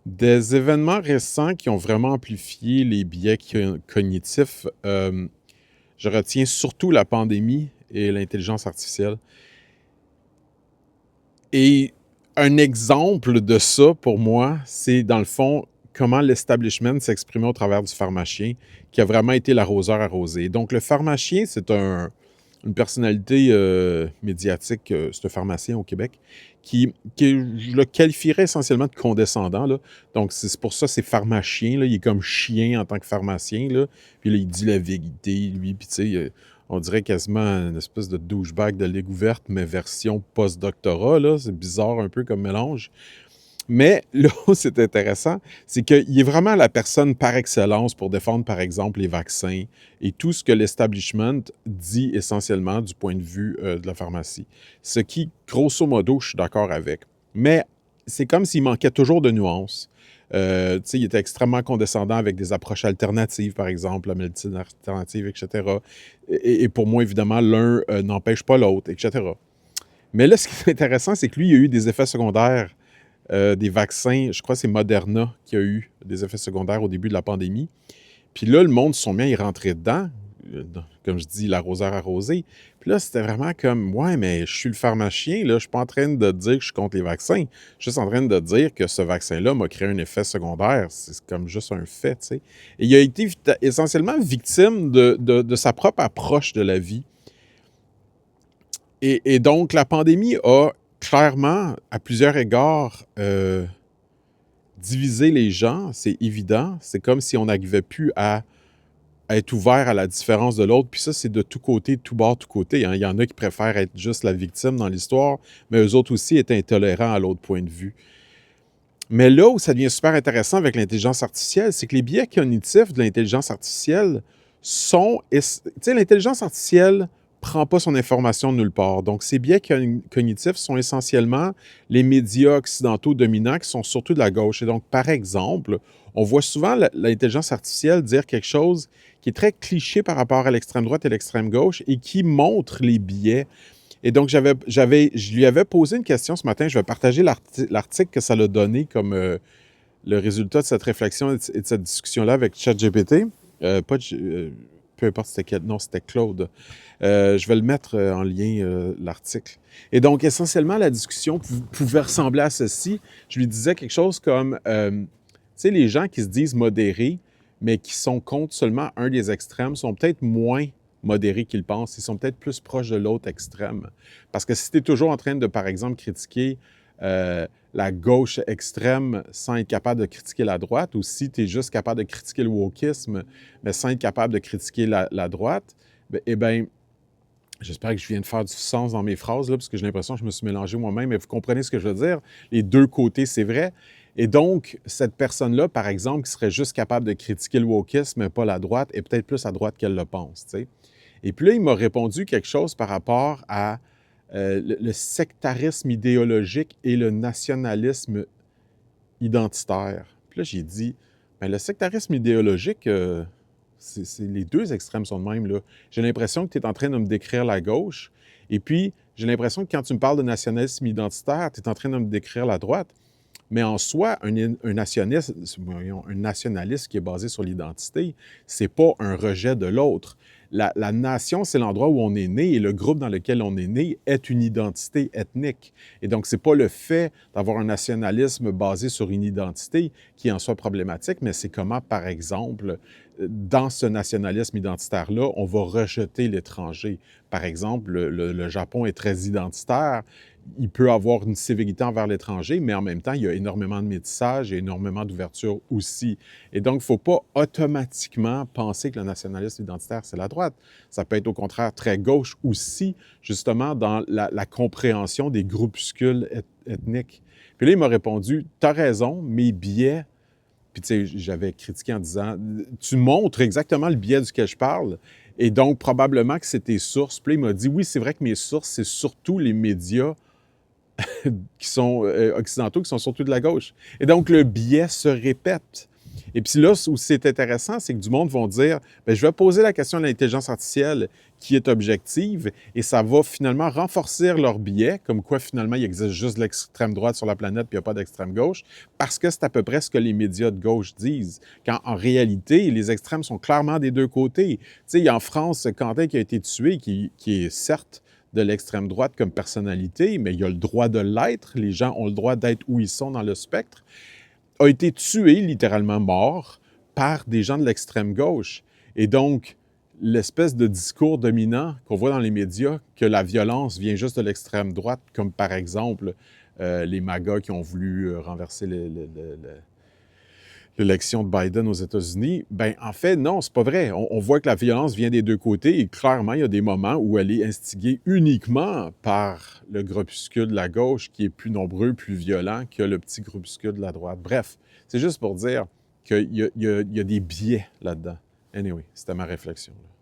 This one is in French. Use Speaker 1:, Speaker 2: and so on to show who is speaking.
Speaker 1: Des événements récents qui ont vraiment amplifié les biais cognitifs, je retiens surtout la pandémie et l'intelligence artificielle. Et un exemple de ça, pour moi, c'est dans le fond comment l'establishment s'exprimait au travers du pharmacien, qui a vraiment été l'arroseur arrosé. Donc, le pharmacien, c'est une personnalité médiatique, c'est un pharmacien au Québec, je le qualifierais essentiellement de condescendant. Là. Donc, c'est pour ça, c'est pharmacien. Là, il est comme chien en tant que pharmacien. Là. Puis là, il dit la vérité, lui. Puis, tu sais, on dirait quasiment une espèce de douchebag de Ligue ouverte, mais version post-doctorat, là. C'est bizarre un peu comme mélange. Mais là où c'est intéressant, c'est qu'il est vraiment la personne par excellence pour défendre, par exemple, les vaccins et tout ce que l'establishment dit essentiellement du point de vue de la pharmacie. Ce qui, grosso modo, je suis d'accord avec. Mais c'est comme s'il manquait toujours de nuances. Tu sais, il était extrêmement condescendant avec des approches alternatives, par exemple, la médecine alternative, etc. Et pour moi, évidemment, l'un n'empêche pas l'autre, etc. Mais là, ce qui est intéressant, c'est que lui, il a eu des effets secondaires des vaccins. Je crois que c'est Moderna qui a eu des effets secondaires au début de la pandémie. Puis là, le monde se sont mis à y rentrer dedans, comme je dis, l'arroseur arrosé. Puis là, c'était vraiment comme, ouais, mais je suis le pharmacien, là, je suis pas en train de dire que je suis contre les vaccins. Je suis juste en train de dire que ce vaccin-là m'a créé un effet secondaire. C'est comme juste un fait, tu sais. Et il a été essentiellement victime de sa propre approche de la vie. Et donc, la pandémie a clairement, à plusieurs égards, diviser les gens, c'est évident. C'est comme si on n'arrivait plus à être ouvert à la différence de l'autre. Puis ça, c'est de tous côtés, de tout bord, tout côté. Hein. Il y en a qui préfèrent être juste la victime dans l'histoire, mais eux autres aussi étaient intolérants à l'autre point de vue. Mais là où ça devient super intéressant avec l'intelligence artificielle, c'est que les biais cognitifs de l'intelligence artificielle sont... Tu sais, l'intelligence artificielle prend pas son information de nulle part. Donc, ces biais cognitifs sont essentiellement les médias occidentaux dominants qui sont surtout de la gauche. Et donc, par exemple, on voit souvent l'intelligence artificielle dire quelque chose qui est très cliché par rapport à l'extrême droite et l'extrême gauche et qui montre les biais. Et donc, je lui avais posé une question ce matin. Je vais partager l'article que ça l'a donné comme le résultat de cette réflexion et de cette discussion-là avec ChatGPT. Pas de- peu importe c'était quel. Non, c'était Claude. Je vais le mettre en lien, l'article. Et donc, essentiellement, la discussion pouvait ressembler à ceci. Je lui disais quelque chose comme, tu sais, les gens qui se disent modérés, mais qui sont contre seulement un des extrêmes, sont peut-être moins modérés qu'ils pensent. Ils sont peut-être plus proches de l'autre extrême. Parce que si tu es toujours en train de, par exemple, critiquer la gauche extrême sans être capable de critiquer la droite, ou si tu es juste capable de critiquer le wokisme, mais sans être capable de critiquer la droite, eh bien, j'espère que je viens de faire du sens dans mes phrases, là, parce que j'ai l'impression que je me suis mélangé moi-même, mais vous comprenez ce que je veux dire. Les deux côtés, c'est vrai. Et donc, cette personne-là, par exemple, qui serait juste capable de critiquer le wokisme, mais pas la droite, est peut-être plus à droite qu'elle le pense, tu sais. Et puis là, il m'a répondu quelque chose par rapport à le sectarisme idéologique et le nationalisme identitaire. Puis là, j'ai dit, ben, le sectarisme idéologique, les deux extrêmes sont de même, là. J'ai l'impression que tu es en train de me décrire la gauche, et puis j'ai l'impression que quand tu me parles de nationalisme identitaire, tu es en train de me décrire la droite. Mais en soi, un nationaliste qui est basé sur l'identité, c'est pas un rejet de l'autre. La nation, c'est l'endroit où on est né et le groupe dans lequel on est né est une identité ethnique. Et donc, c'est pas le fait d'avoir un nationalisme basé sur une identité qui est en soi problématique, mais c'est comment, par exemple, dans ce nationalisme identitaire-là, on va rejeter l'étranger. Par exemple, le Japon est très identitaire. Il peut avoir une sévérité envers l'étranger, mais en même temps, il y a énormément de métissage et énormément d'ouverture aussi. Et donc, il ne faut pas automatiquement penser que le nationalisme identitaire, c'est la droite. Ça peut être au contraire très gauche aussi, justement, dans la compréhension des groupuscules ethniques. Puis là, il m'a répondu, « T'as raison, mes biais... » Puis, tu sais, j'avais critiqué en disant, « Tu montres exactement le biais duquel je parle, et donc probablement que c'est tes sources. » Puis là, il m'a dit, « Oui, c'est vrai que mes sources, c'est surtout les médias qui sont occidentaux, qui sont surtout de la gauche. » Et donc, le biais se répète. Et puis là, où c'est intéressant, c'est que du monde vont dire, bien, je vais poser la question de l'intelligence artificielle qui est objective et ça va finalement renforcer leur biais, comme quoi finalement il existe juste de l'extrême droite sur la planète puis il n'y a pas d'extrême gauche, parce que c'est à peu près ce que les médias de gauche disent, quand en réalité, les extrêmes sont clairement des deux côtés. Tu sais, il y a en France Quentin qui a été tué, qui est certes de l'extrême droite comme personnalité, mais il a le droit de l'être, les gens ont le droit d'être où ils sont dans le spectre, a été tué, littéralement mort, par des gens de l'extrême gauche. Et donc, l'espèce de discours dominant qu'on voit dans les médias, que la violence vient juste de l'extrême droite, comme par exemple les MAGA qui ont voulu renverser l'élection de Biden aux États-Unis, ben en fait, non, c'est pas vrai. On voit que la violence vient des deux côtés et clairement, il y a des moments où elle est instigée uniquement par le groupuscule de la gauche qui est plus nombreux, plus violent que le petit groupuscule de la droite. Bref, c'est juste pour dire qu'il y a des biais là-dedans. Anyway, c'était ma réflexion.